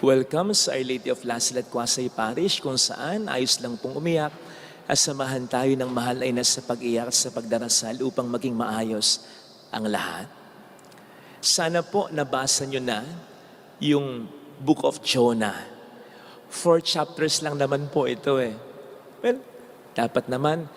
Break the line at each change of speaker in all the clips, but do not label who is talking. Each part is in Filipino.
Welcome sa Our Lady of Lasalette Quasay Parish kung saan ayos lang pong umiyak at samahan tayo ng mahal ay nasa pag-iyak at sa pagdarasal upang maging maayos ang lahat. Sana po nabasa nyo na yung Book of Jonah. 4 chapters lang naman po ito eh. Well, dapat naman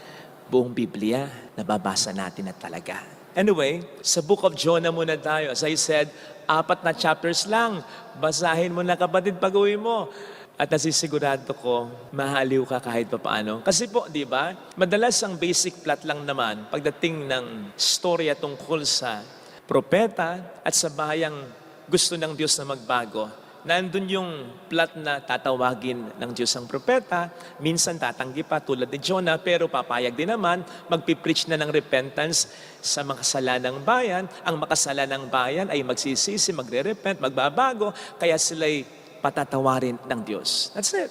buong Biblia nababasa natin na talaga. Anyway, sa Book of Jonah muna tayo. As I said, 4 na chapters lang. Basahin mo na kapatid pag-uwi mo. At nasisigurado ko, mahaliw ka kahit pa paano. Kasi po, di ba, madalas ang basic plot lang naman pagdating ng storya tungkol sa propeta at sa bayang gusto ng Diyos na magbago. Nandun yung plot na tatawagin ng Diyos ang propeta, minsan tatanggi pa tulad ni Jonah, pero papayag din naman, magpipreach na ng repentance sa makasalanang bayan. Ang makasalanang bayan ay magsisisi, magre-repent, magbabago, kaya sila'y patatawarin ng Diyos. That's it.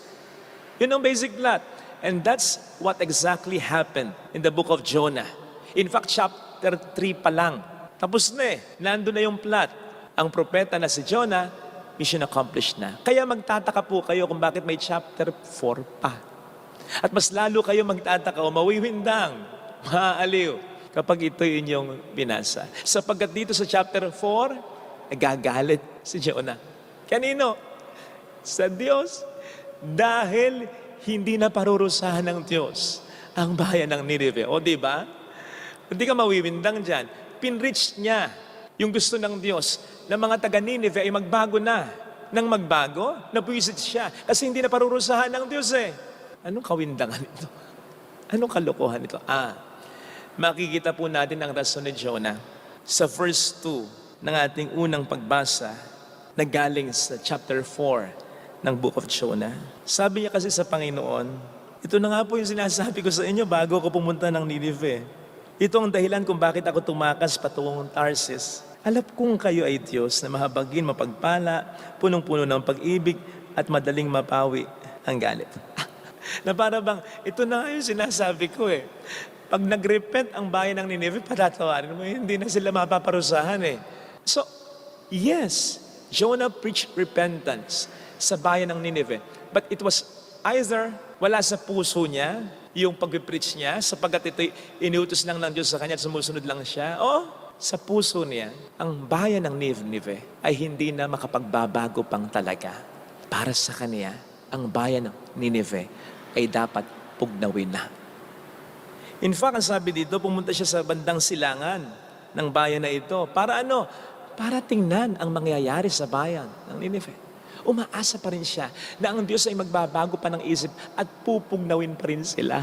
Yun ang basic plot. And that's what exactly happened in the book of Jonah. In fact, chapter 3 pa lang. Tapos na eh. Nandun na yung plot. Ang propeta na si Jonah, mission accomplished na. Kaya magtataka po kayo kung bakit may chapter 4 pa. At mas lalo kayo magtataka o mawiwindang, maaaliw kapag ito inyong binasa. Sapagkat dito sa chapter 4, nagagalit si Jonah. Kanino? Sa Diyos. Dahil hindi na parurusahan ng Diyos ang bayan ng Nineveh. O diba? Hindi ka mawiwindang dyan. Pinreach niya yung gusto ng Diyos na mga taga-Nineveh ay magbago na. Nang magbago, napuwisit siya. Kasi hindi na parurusahan ng Diyos eh. Anong kawindangan ito? Anong kalokohan ito? Makikita po natin ang rason ni Jonah sa verse 2 ng ating unang pagbasa na galing sa chapter 4 ng Book of Jonah. Sabi niya kasi sa Panginoon, ito na nga po yung sinasabi ko sa inyo bago ako pumunta ng Nineveh. Ito ang dahilan kung bakit ako tumakas patungong Tarsis. Alam kong kayo ay Diyos na mahabagin, mapagpala, punong-puno ng pag-ibig at madaling mapawi ang galit. Na para bang, ito na nga yung sinasabi ko eh. Pag nag-repent ang bayan ng Nineveh, patatawarin mo, hindi na sila mapaparusahan eh. So, yes, Jonah preached repentance sa bayan ng Nineveh. But it was either wala sa puso niya, yung pag-preach niya, sapagkat ito'y iniutos lang ng Diyos sa kanya at sumusunod lang siya, o sa puso niya, ang bayan ng Nineveh ay hindi na makapagbabago pang talaga. Para sa kanya, ang bayan ng Nineveh ay dapat pugnawin na. In fact, ang sabi dito, pumunta siya sa bandang silangan ng bayan na ito. Para ano? Para tingnan ang mangyayari sa bayan ng Nineveh. Umaasa pa rin siya na ang Diyos ay magbabago pa ng isip at pupugnawin pa rin sila.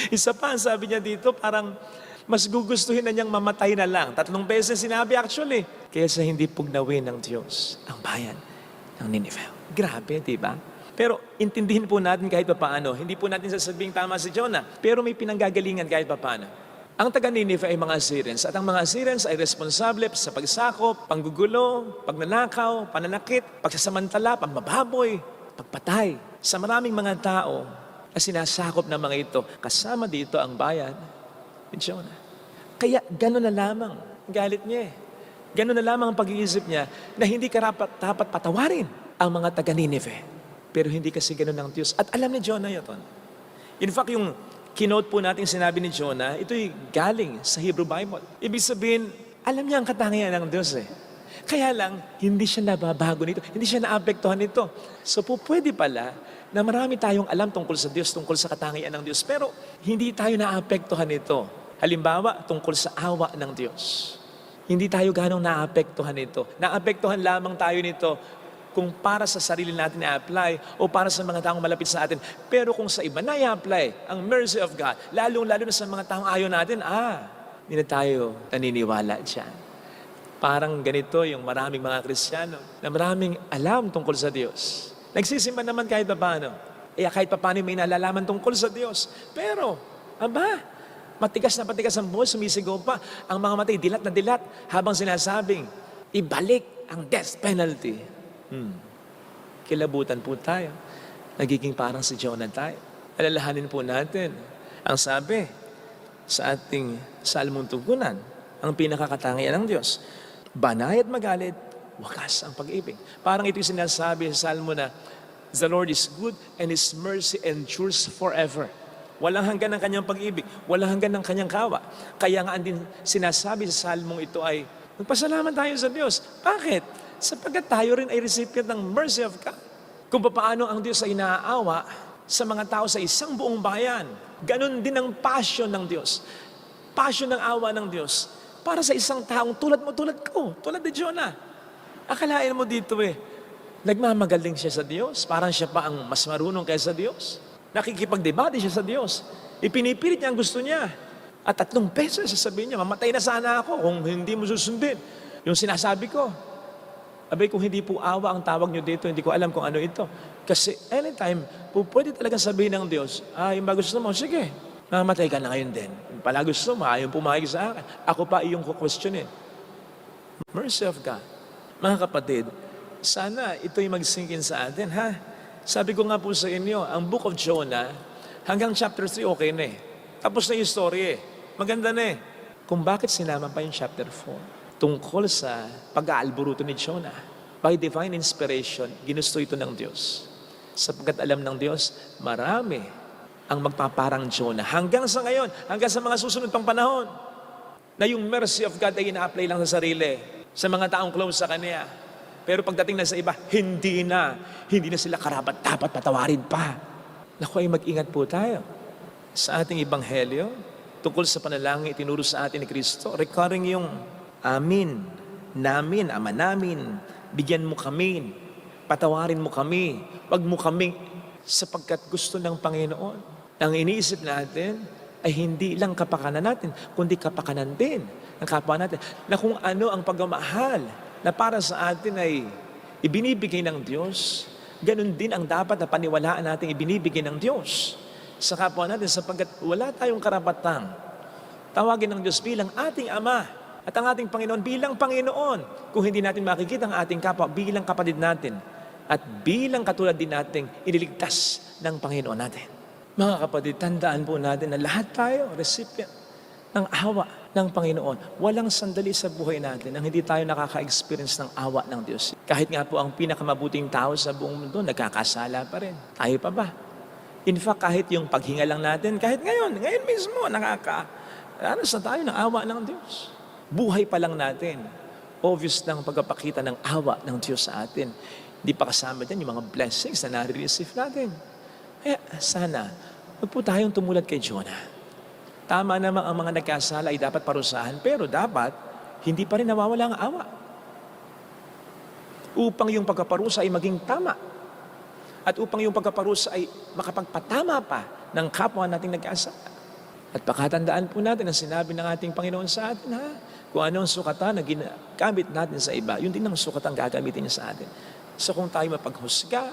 Isa pa, ang sabi niya dito, parang mas gugustuhin na niyang mamatay na lang. 3 beses sinabi actually. Kaysa hindi pugnawin ng Diyos ang bayan ng Nineveh. Grabe, di ba? Pero intindihin po natin kahit paano. Hindi po natin sasabing tama si Jonah. Pero may pinanggagalingan kahit paano. Ang taga-Nineveh ay mga Assyrians at ang mga Assyrians ay responsable sa pagsakop, panggugulo, pagnanakaw, pananakit, pagsasamantala, pagmababoy, pagpatay sa maraming mga tao na sinasakop ng mga ito. Kasama dito ang bayan ni Jonah. Kaya gano'n na lamang ang galit niya eh. Gano'n na lamang ang pag-iisip niya na hindi dapat patawarin ang mga taga-Nineveh. Pero hindi kasi gano'n ng Diyos. At alam ni Jonah yun. In fact, yung kinote po natin sinabi ni Jonah, ito'y galing sa Hebrew Bible. Ibig sabihin, alam niya ang katangian ng Diyos eh. Kaya lang, hindi siya nababago nito. Hindi siya naapektuhan nito. So po, pwede pala na marami tayong alam tungkol sa Diyos, tungkol sa katangian ng Diyos. Pero hindi tayo naapektuhan nito. Halimbawa, tungkol sa awa ng Diyos. Hindi tayo ganong naapektuhan nito. Naapektuhan lamang tayo nito kung para sa sarili natin i-apply o para sa mga taong malapit sa atin. Pero kung sa iba na i-apply ang mercy of God, lalong-lalo na sa mga taong ayaw natin, hindi na tayo naniniwala dyan. Parang ganito yung maraming mga Kristiyano na maraming alam tungkol sa Diyos. Nagsisimba naman kahit paano. Kahit paano may nalalaman tungkol sa Diyos. Pero, matigas na matigas ang buhay, sumisigaw pa. Ang mga matay, dilat na dilat, habang sinasabing, ibalik ang death penalty. Kilabutan po tayo. Nagiging parang si Jonah tayo. Alalahanin po natin. Ang sabi sa ating salmong tungkunan, ang pinakakatangian ng Diyos, banay at magalit, wakas ang pag-ibig. Parang ito yung sinasabi sa Salmo na, the Lord is good and His mercy endures forever. Walang hanggan ang kanyang pag-ibig, walang hanggan ang kanyang kawa. Kaya nga din sinasabi sa Salmong ito ay, magpasalamat tayo sa Diyos. Bakit? Sapagkat tayo rin ay recipient ng mercy of God. Kung paano ang Diyos ay naaawa sa mga tao sa isang buong bayan, ganun din ang passion ng Diyos. Passion ng awa ng Diyos para sa isang taong tulad mo, tulad ko, tulad ni Jonah. Akalain mo dito nagmamagaling siya sa Diyos, parang siya pa ang mas marunong kaysa Diyos. Nakikipagdebate siya sa Diyos. Ipinipilit niya ang gusto niya. At 3 beses sasabihin niya, mamatay na sana ako kung hindi mo susundin yung sinasabi ko. Abay, kung hindi po awa ang tawag niyo dito, hindi ko alam kung ano ito. Kasi anytime, pwede talaga sabihin ng Diyos, yung ba gusto mo? Sige, mamatay ka na ngayon din. Pala gusto mo, ayaw pumayag sa akin. Ako pa iyong kukwestiyonin. Mercy of God. Mga kapatid, sana ito'y mag-sink in sa atin, ha? Sabi ko nga po sa inyo, ang Book of Jonah, hanggang chapter 3, okay na Tapos na yung story Maganda na Kung bakit sinama pa yung chapter 4, tungkol sa pag-aalburuto ni Jonah. By divine inspiration, ginusto ito ng Diyos. Sapagkat alam ng Diyos, marami ang magpaparang Jonah. Hanggang sa ngayon, hanggang sa mga susunod pang panahon, na yung mercy of God ay ina-apply lang sa sarili, sa mga taong close sa Kanya. Pero pagdating na sa iba, hindi na sila karapat dapat patawarin pa. Naku, ay mag-ingat po tayo. Sa ating ebanghelyo, tungkol sa panalangin itinuro sa atin ni Kristo, recurring yung amin, namin, ama namin, bigyan mo kami, patawarin mo kami, wag mo kami, sapagkat gusto ng Panginoon. Ang iniisip natin ay hindi lang kapakanan natin, kundi kapakanan din ng kapwa natin, na kung ano ang pagmamahal na para sa atin ay ibinibigay ng Diyos, ganun din ang dapat na paniwalaan natin ibinibigay ng Diyos sa kapwa natin, sapagkat wala tayong karapatang tawagin ng Diyos bilang ating Ama at ang ating Panginoon bilang Panginoon kung hindi natin makikita ang ating kapwa bilang kapatid natin at bilang katulad din nating ililigtas ng Panginoon natin. Mga kapatid, tandaan po natin na lahat tayo recipient ng awa ng Panginoon. Walang sandali sa buhay natin ang hindi tayo nakaka-experience ng awa ng Diyos. Kahit nga po ang pinakamabuting tao sa buong mundo, nagkakasala pa rin. Tayo pa ba? In fact, kahit yung paghinga lang natin, kahit ngayon mismo, nakaka-anas na tayo ng awa ng Diyos. Buhay pa lang natin. Obvious ng pagpapakita ng awa ng Diyos sa atin. Hindi pa kasama dyan yung mga blessings na nare-receive natin. Kaya sana, wag po tayong tumulad kay Jonah. Tama naman ang mga nagkasala ay dapat parusahan, pero dapat hindi pa rin nawawala ang awa. Upang yung pagkaparusa ay maging tama. At upang yung pagkaparusa ay makapagpatama pa ng kapwa nating nagkasala. At pakatandaan po natin ang sinabi ng ating Panginoon sa atin, ha? Kung ano ang sukatan na ginagamit natin sa iba, yun din ang sukatan gagamitin niya sa atin. So kung tayo mapaghusga,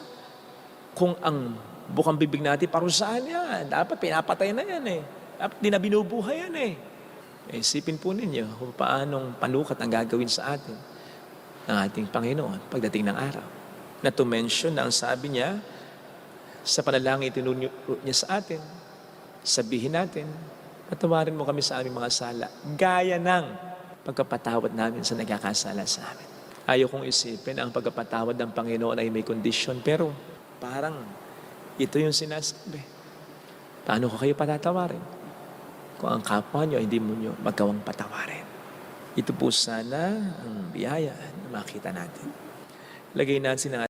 kung ang bukang bibig natin parusahan yan, dapat pinapatay na yan Dapat di na binubuhay yan Isipin po ninyo kung paanong panukat ang gagawin sa atin ng ating Panginoon pagdating ng araw. Na to mention na ang sabi niya, sa panalangin itinuro niya sa atin, sabihin natin, patawarin mo kami sa aming mga sala, gaya ng pagkapatawad namin sa nagkakasala sa amin. Ayaw kong isipin ang pagkapatawad ng Panginoon ay may kondisyon, pero parang ito yung sinasabi. Paano ko kayo patatawarin? Kung ang kapwa nyo, hindi mo nyo magawang patawarin. Ito po sana ang biyaya na makita natin. Lagay natin ang